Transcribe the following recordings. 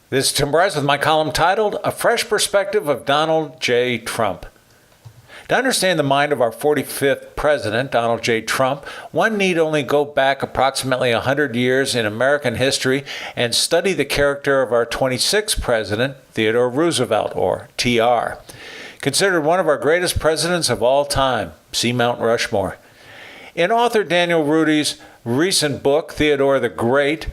This is Tim Bryce with my column titled, A Fresh Perspective of Donald J. Trump. To understand the mind of our 45th president, Donald J. Trump, one need only go back approximately 100 years in American history and study the character of our 26th president, Theodore Roosevelt, or TR. Considered one of our greatest presidents of all time, see Mount Rushmore. In author Daniel Ruddy's recent book, Theodore the Great,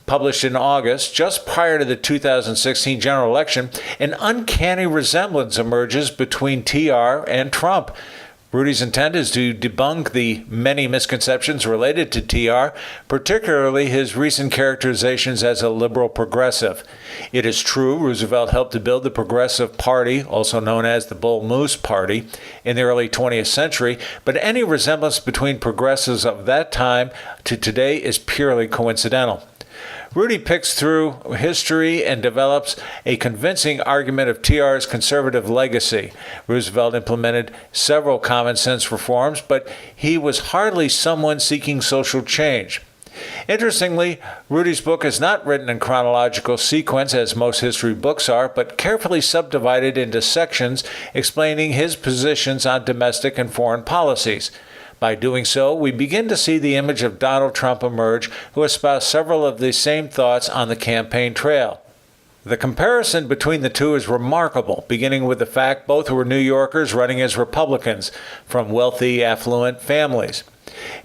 published in August, just prior to the 2016 general election, an uncanny resemblance emerges between TR and Trump. Ruddy's intent is to debunk the many misconceptions related to TR, particularly his recent characterizations as a liberal progressive. It is true Roosevelt helped to build the Progressive Party, also known as the Bull Moose Party, in the early 20th century, but any resemblance between progressives of that time to today is purely coincidental. Ruddy picks through history and develops a convincing argument of TR's conservative legacy. Roosevelt implemented several common-sense reforms, but he was hardly someone seeking social change. Interestingly, Ruddy's book is not written in chronological sequence as most history books are, but carefully subdivided into sections explaining his positions on domestic and foreign policies. By doing so, we begin to see the image of Donald Trump emerge, who espoused several of the same thoughts on the campaign trail. The comparison between the two is remarkable, beginning with the fact both were New Yorkers running as Republicans from wealthy, affluent families.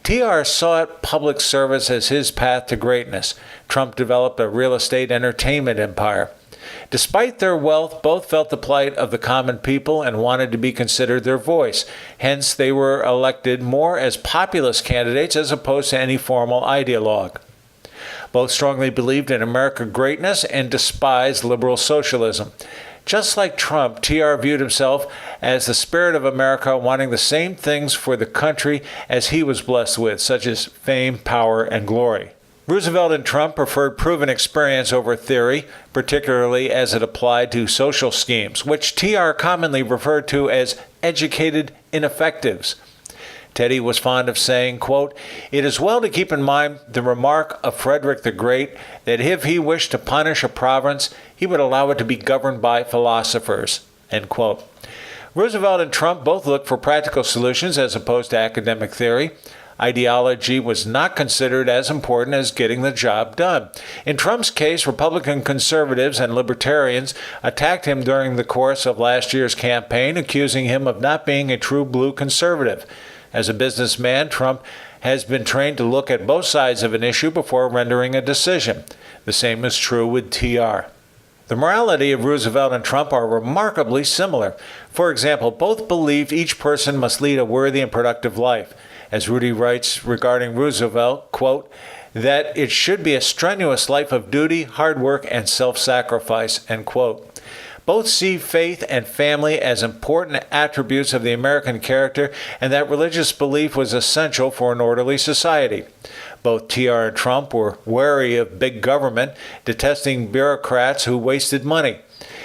TR sought public service as his path to greatness. Trump developed a real estate entertainment empire. Despite their wealth, both felt the plight of the common people and wanted to be considered their voice. Hence, they were elected more as populist candidates as opposed to any formal ideologue. Both strongly believed in American greatness and despised liberal socialism. Just like Trump, TR viewed himself as the spirit of America, wanting the same things for the country as he was blessed with, such as fame, power, and glory. Roosevelt and Trump preferred proven experience over theory, particularly as it applied to social schemes, which TR commonly referred to as educated ineffectives. Teddy was fond of saying, quote, "It is well to keep in mind the remark of Frederick the Great that if he wished to punish a province, he would allow it to be governed by philosophers," end quote. Roosevelt and Trump both looked for practical solutions as opposed to academic theory. Ideology was not considered as important as getting the job done. In Trump's case, Republican conservatives and libertarians attacked him during the course of last year's campaign, accusing him of not being a true blue conservative. As a businessman, Trump has been trained to look at both sides of an issue before rendering a decision. The same is true with TR. The morality of Roosevelt and Trump are remarkably similar. For example, both believed each person must lead a worthy and productive life. As Ruddy writes regarding Roosevelt, quote, that it should be a strenuous life of duty, hard work, and self-sacrifice, end quote. Both see faith and family as important attributes of the American character, and that religious belief was essential for an orderly society. Both TR and Trump were wary of big government, detesting bureaucrats who wasted money.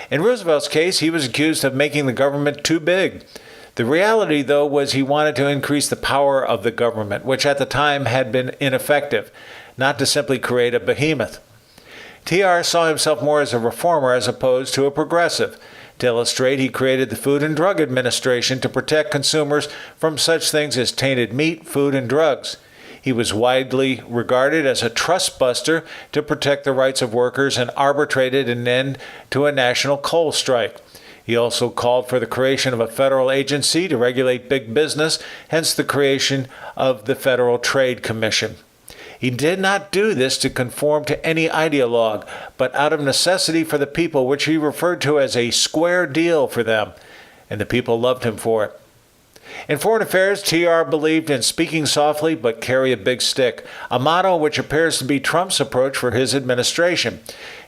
In Roosevelt's case, he was accused of making the government too big. The reality, though, was he wanted to increase the power of the government, which at the time had been ineffective, not to simply create a behemoth. TR saw himself more as a reformer as opposed to a progressive. To illustrate, he created the Food and Drug Administration to protect consumers from such things as tainted meat, food, and drugs. He was widely regarded as a trust buster to protect the rights of workers and arbitrated an end to a national coal strike. He also called for the creation of a federal agency to regulate big business, hence the creation of the Federal Trade Commission. He did not do this to conform to any ideologue, but out of necessity for the people, which he referred to as a square deal for them, and the people loved him for it. In foreign affairs, TR believed in speaking softly but carry a big stick, a motto which appears to be Trump's approach for his administration.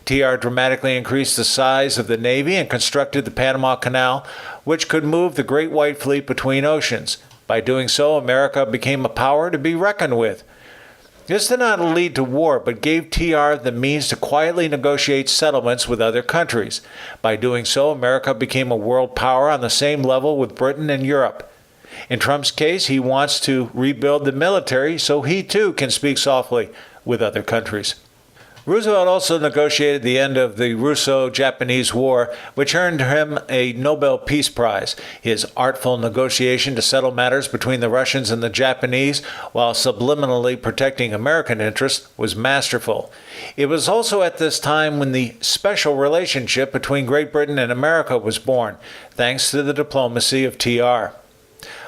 TR dramatically increased the size of the Navy and constructed the Panama Canal, which could move the Great White Fleet between oceans. By doing so, America became a power to be reckoned with. This did not lead to war, but gave TR the means to quietly negotiate settlements with other countries. By doing so, America became a world power on the same level with Britain and Europe. In Trump's case, he wants to rebuild the military so he too can speak softly with other countries. Roosevelt also negotiated the end of the Russo-Japanese War, which earned him a Nobel Peace Prize. His artful negotiation to settle matters between the Russians and the Japanese, while subliminally protecting American interests, was masterful. It was also at this time when the special relationship between Great Britain and America was born, thanks to the diplomacy of TR.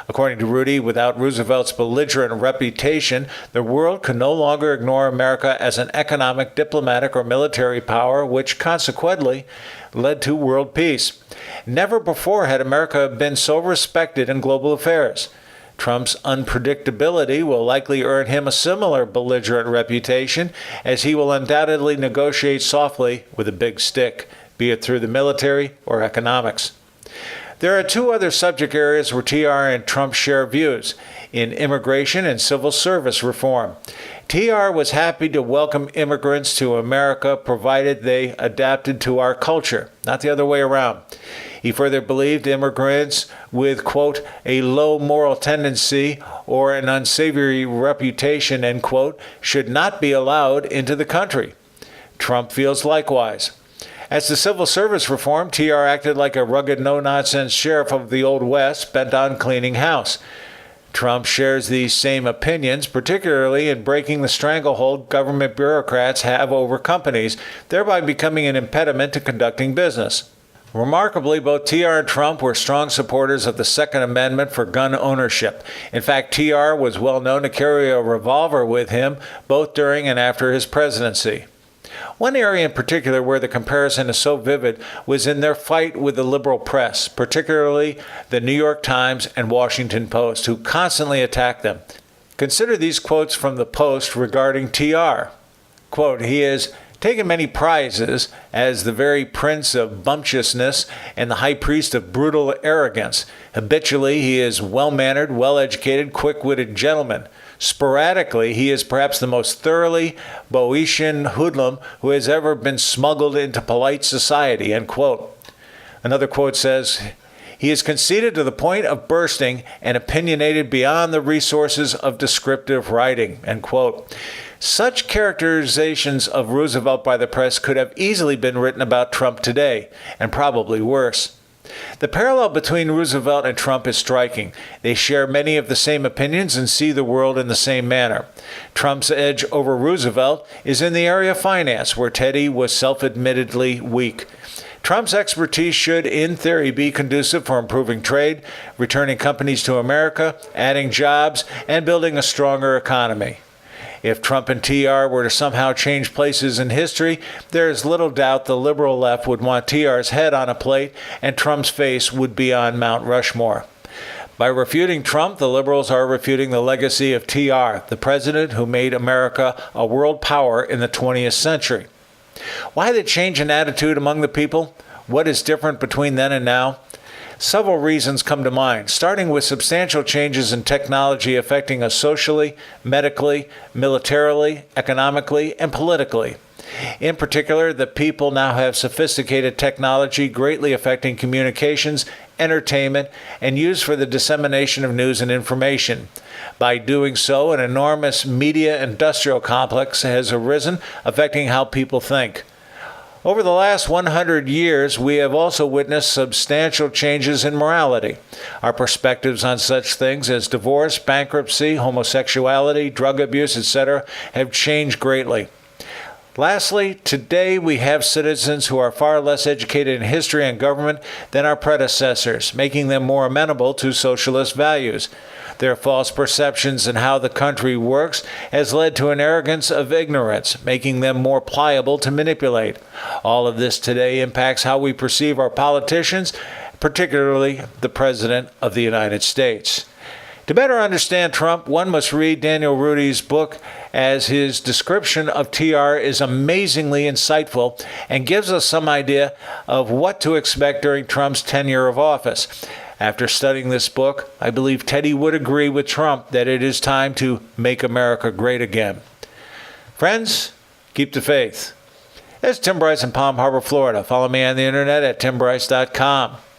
According to Ruddy, without Roosevelt's belligerent reputation, the world could no longer ignore America as an economic, diplomatic, or military power, which consequently led to world peace. Never before had America been so respected in global affairs. Trump's unpredictability will likely earn him a similar belligerent reputation, as he will undoubtedly negotiate softly with a big stick, be it through the military or economics. There are two other subject areas where TR and Trump share views: in immigration and civil service reform. TR was happy to welcome immigrants to America provided they adapted to our culture, not the other way around. He further believed immigrants with, quote, a low moral tendency or an unsavory reputation, end quote, should not be allowed into the country. Trump feels likewise. As to civil service reform, TR acted like a rugged, no-nonsense sheriff of the Old West bent on cleaning house. Trump shares these same opinions, particularly in breaking the stranglehold government bureaucrats have over companies, thereby becoming an impediment to conducting business. Remarkably, both TR and Trump were strong supporters of the Second Amendment for gun ownership. In fact, TR was well known to carry a revolver with him both during and after his presidency. One area in particular where the comparison is so vivid was in their fight with the liberal press, particularly the New York Times and Washington Post, who constantly attacked them. Consider these quotes from the Post regarding TR. Quote, he has taken many prizes as the very prince of bumptiousness and the high priest of brutal arrogance. Habitually, he is well-mannered, well-educated, quick-witted gentleman. Sporadically, he is perhaps the most thoroughly Boeotian hoodlum who has ever been smuggled into polite society, end quote. Another quote says, he is conceited to the point of bursting and opinionated beyond the resources of descriptive writing, end quote. Such characterizations of Roosevelt by the press could have easily been written about Trump today, and probably worse. The parallel between Roosevelt and Trump is striking. They share many of the same opinions and see the world in the same manner. Trump's edge over Roosevelt is in the area of finance, where Teddy was self-admittedly weak. Trump's expertise should, in theory, be conducive for improving trade, returning companies to America, adding jobs, and building a stronger economy. If Trump and TR were to somehow change places in history, there is little doubt the liberal left would want TR's head on a plate and Trump's face would be on Mount Rushmore. By refuting Trump, the liberals are refuting the legacy of TR, the president who made America a world power in the 20th century. Why the change in attitude among the people? What is different between then and now? Several reasons come to mind, starting with substantial changes in technology affecting us socially, medically, militarily, economically, and politically. In particular, the people now have sophisticated technology greatly affecting communications, entertainment, and use for the dissemination of news and information. By doing so, an enormous media industrial complex has arisen, affecting how people think. Over the last 100 years, we have also witnessed substantial changes in morality. Our perspectives on such things as divorce, bankruptcy, homosexuality, drug abuse, etc. have changed greatly. Lastly, today we have citizens who are far less educated in history and government than our predecessors, making them more amenable to socialist values. Their false perceptions in how the country works has led to an arrogance of ignorance, making them more pliable to manipulate. All of this today impacts how we perceive our politicians, particularly the President of the United States. To better understand Trump, one must read Daniel Ruddy's book, as his description of TR is amazingly insightful and gives us some idea of what to expect during Trump's tenure of office. After studying this book, I believe Teddy would agree with Trump that it is time to make America great again. Friends, keep the faith. It's Tim Bryce in Palm Harbor, Florida. Follow me on the internet at timbryce.com.